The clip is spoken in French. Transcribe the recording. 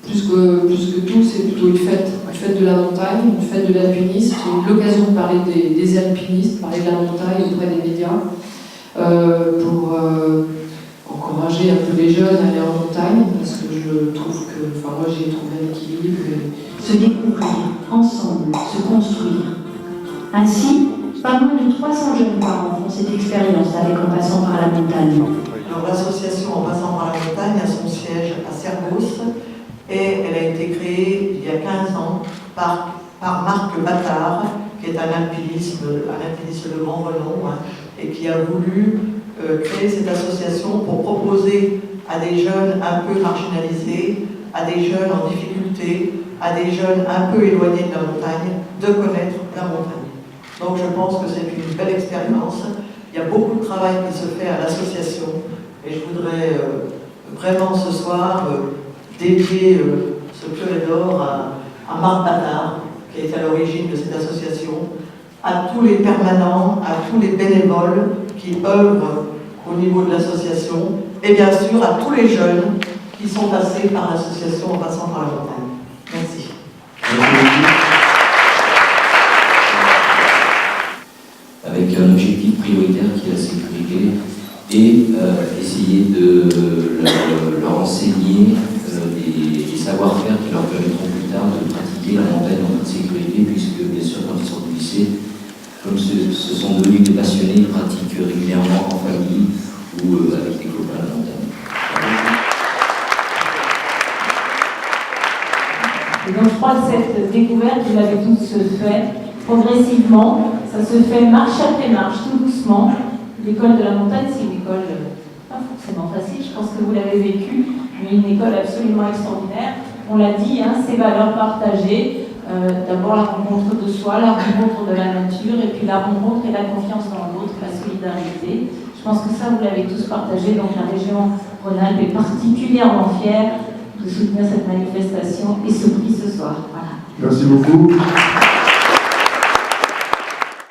plus que tout, c'est plutôt une fête de la montagne, une fête de l'alpinisme, c'est l'occasion de parler des alpinistes, parler de la montagne auprès des médias, pour encourager un peu les jeunes à aller en montagne, parce que je trouve que, enfin moi j'ai trouvé un équilibre. Se découvrir, ensemble, se construire. Ainsi, pas moins de 300 jeunes par an font cette expérience avec En passant par la montagne. Alors l'association En passant par la montagne a son siège à Sergos et elle a été créée il y a 15 ans par Marc Battard, qui est un alpiniste de grand renom, et qui a voulu créer cette association pour proposer à des jeunes un peu marginalisés, à des jeunes en difficulté, à des jeunes un peu éloignés de la montagne, de connaître la montagne. Donc je pense que c'est une belle expérience. Il y a beaucoup de travail qui se fait à l'association et je voudrais vraiment ce soir dédier ce piolet d'or à Marc Battard, qui est à l'origine de cette association, à tous les permanents, à tous les bénévoles qui œuvrent au niveau de l'association et bien sûr à tous les jeunes qui sont passés par l'association En passant par la montagne. Merci. Avec un objectif prioritaire qui est la sécurité et essayer de leur enseigner des savoir-faire qui leur permettront plus tard de pratiquer la montagne en toute sécurité, puisque bien sûr quand ils sont au lycée, comme ce sont devenus des passionnés, ils pratiquent régulièrement en famille ou avec des copains à la montagne. Et donc je crois que cette découverte, vous l'avez tous fait progressivement, ça se fait marche après marche, tout doucement. L'école de la montagne, c'est une école pas forcément facile, je pense que vous l'avez vécu, mais une école absolument extraordinaire. On l'a dit, ces valeurs partagées, d'abord la rencontre de soi, la rencontre de la nature, et puis la rencontre et la confiance dans l'autre, la solidarité. Je pense que ça, vous l'avez tous partagé, donc la région Rhône-Alpes est particulièrement fière de soutenir cette manifestation et ce prix ce soir. Voilà. Merci beaucoup.